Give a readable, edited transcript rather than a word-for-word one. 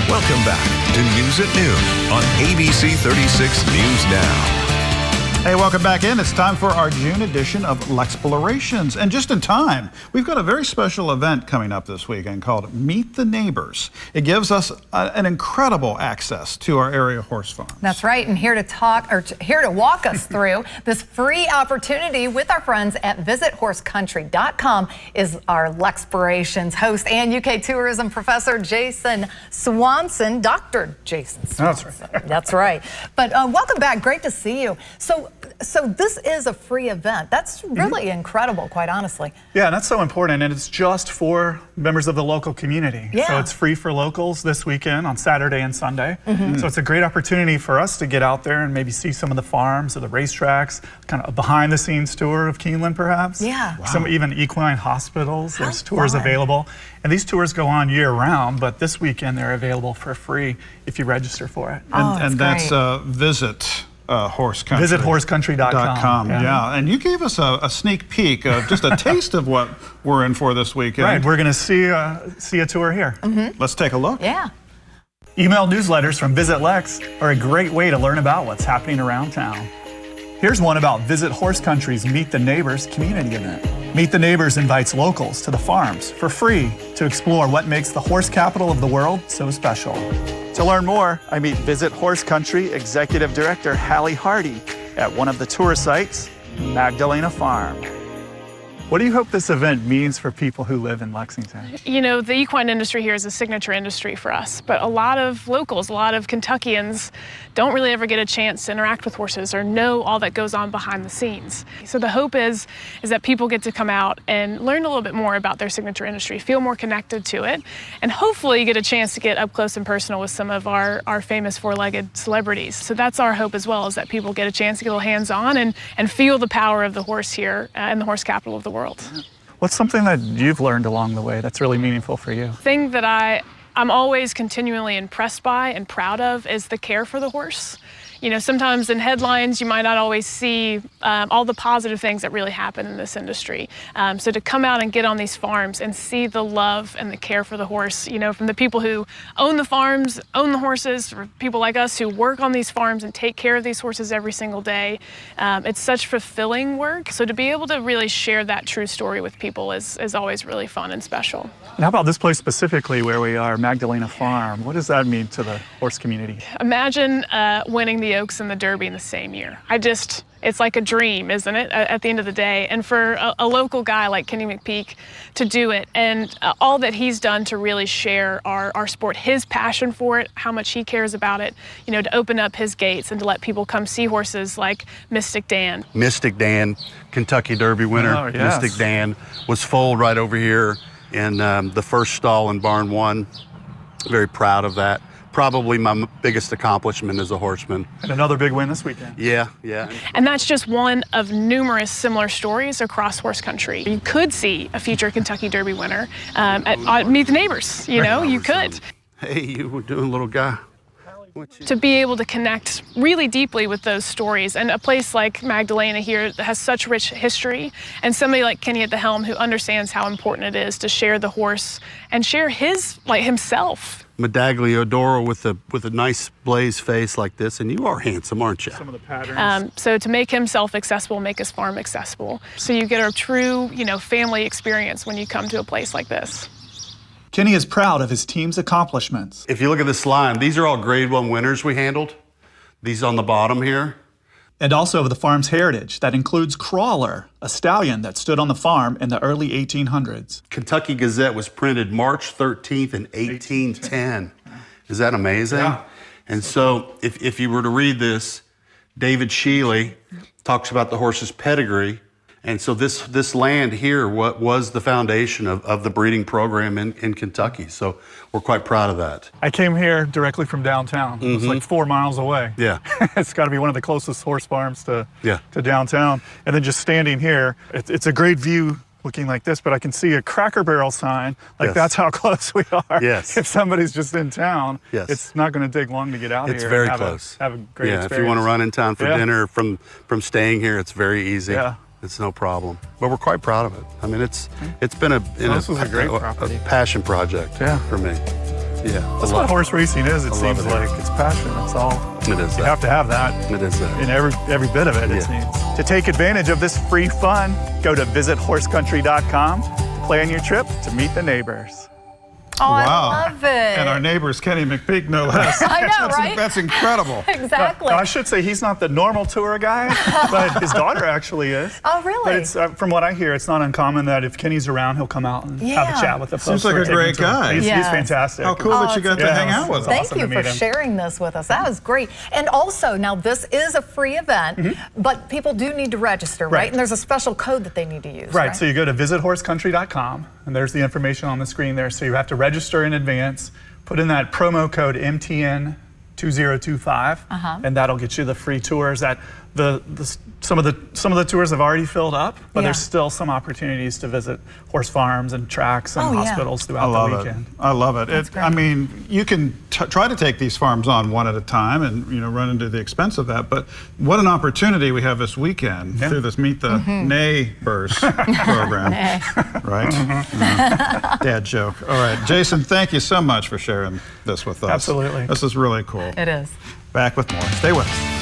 Welcome back to News at Noon on ABC 36 News Now. Hey, welcome back in. It's time for our June edition of Lexplorations. And just in time, we've got a very special event coming up this weekend called Meet the Neighbors. It gives us an incredible access to our area horse farms. That's right. And here to walk us through this free opportunity with our friends at visithorsecountry.com is our Lexplorations host and UK tourism professor, Jason Swanson. Dr. Jason Swanson. That's right. That's right. But welcome back. Great to see you. So this is a free event. That's really incredible, quite honestly. Yeah, and that's so important, and it's just for members of the local community. Yeah. So it's free for locals this weekend on Saturday and Sunday. So it's a great opportunity for us to get out there and maybe see some of the farms or the racetracks, kind of a behind-the-scenes tour of Keeneland, perhaps. Yeah. Some even equine hospitals. There's How tours fun. available. And these tours go on year-round, but this weekend they're available for free if you register for it. And that's great. Visit Horse Country. Visithorsecountry.com. Yeah, and you gave us a sneak peek of just a taste of what we're in for this weekend. Right, we're going to see a tour here. Let's take a look. Yeah. Email newsletters from Visit Lex are a great way to learn about what's happening around town. Here's one about Visit Horse Country's Meet the Neighbors community event. Meet the Neighbors invites locals to the farms for free to explore what makes the horse capital of the world so special. To learn more, I meet Visit Horse Country Executive Director Hallie Hardy at one of the tour sites, Magdalena Farm. What do you hope this event means for people who live in Lexington? You know, the equine industry here is a signature industry for us, but a lot of locals, a lot of Kentuckians don't really ever get a chance to interact with horses or know all that goes on behind the scenes. So the hope is that people get to come out and learn a little bit more about their signature industry, feel more connected to it, and hopefully get a chance to get up close and personal with some of our famous four-legged celebrities. So that's our hope as well, is that people get a chance to get a little hands-on and feel the power of the horse here in the horse capital of the world. What's something that you've learned along the way that's really meaningful for you? Thing that I'm always continually impressed by and proud of is the care for the horse. You know, sometimes in headlines you might not always see all the positive things that really happen in this industry. So to come out and get on these farms and see the love and the care for the horse, you know, from the people who own the farms, own the horses, for people like us who work on these farms and take care of these horses every single day, it's such fulfilling work. So to be able to really share that true story with people is always really fun and special. And how about this place specifically where we are, Magdalena Farm? What does that mean to the horse community? Imagine winning the Oaks and the Derby in the same year. It's like a dream, isn't it, at the end of the day? And for a local guy like Kenny McPeak to do it, and all that he's done to really share our sport, his passion for it, how much he cares about it, you know, to open up his gates and to let people come see horses like Mystic Dan. Mystic Dan, Kentucky Derby winner. Oh, yes. Mystic Dan was foaled right over here in the first stall in Barn 1. Very proud of that. Probably my biggest accomplishment as a horseman. And another big win this weekend. Yeah. And that's just one of numerous similar stories across horse country. You could see a future Kentucky Derby winner at Meet the Neighbors, you know, you could. Hey, you were doing, little guy. To be able to connect really deeply with those stories, and a place like Magdalena here that has such rich history, and somebody like Kenny at the helm who understands how important it is to share the horse and share himself. Medaglia Doro with a nice blaze face like this, and you are handsome, aren't you? Some of the patterns. So to make himself accessible, make his farm accessible, so you get a true, you know, family experience when you come to a place like this. Kenny is proud of his team's accomplishments. If you look at this line, these are all Grade 1 winners we handled. These on the bottom here. And also of the farm's heritage that includes Crawler, a stallion that stood on the farm in the early 1800s. Kentucky Gazette was printed March 13th in 1810. Is that amazing? Yeah. And so if you were to read this, David Shealy talks about the horse's pedigree. And so this land here was the foundation of the breeding program in Kentucky. So we're quite proud of that. I came here directly from downtown. It's like 4 miles away. Yeah. It's got to be one of the closest horse farms to Yeah. downtown. And then just standing here, it's a great view looking like this, but I can see a Cracker Barrel sign. Like, Yes. that's how close we are. Yes. If somebody's just in town, Yes. it's not going to take long to get out It's here. very and close. Have a great Yeah, experience. if you want to run in town for Yeah. dinner from staying here, it's very easy. Yeah. It's no problem. But we're quite proud of it. I mean, it's been this was a great property. passion project Yeah. for me. Yeah, That's what horse racing is, it seems like. It's passion, that's all. It is You that. have to have that. It is that. In every bit of it, it Yeah. seems. To take advantage of this free fun, go to visithorseCountry.com to plan your trip to meet the neighbors. Oh, Wow. I love it. And our neighbor's Kenny McPeak, no less. I know, right? That's incredible. Exactly. Now, I should say he's not the normal tour guy, but his daughter actually is. Oh, really? But it's, from what I hear, it's not uncommon that if Kenny's around, he'll come out and have Yeah. a chat with the folks. Seems like who are a taking great the tour. guy. He's Yes. fantastic. How cool that you got to Yeah, hang it out was with him. Thank awesome you to for meet him. sharing this with us. That was great. And also, now this is a free event, but people do need to register, right? Right. And there's a special code that they need to use, Right, so you go to visithorseCountry.com, and there's the information on the screen there. So you have to register in advance, put in that promo code MTN2025, and that'll get you the free tours. That some of the tours have already filled up, but Yeah. there's still some opportunities to visit horse farms and tracks and Oh, yeah. hospitals I throughout love the it. weekend. I love it. great. I mean, you can try to take these farms on one at a time and run into the expense of that. But what an opportunity we have this weekend through this Meet the Neigh-bors program, right? Dad joke. All right, Jason, thank you so much for sharing this with us. Absolutely. This is really cool. It is. Back with more. Stay with us.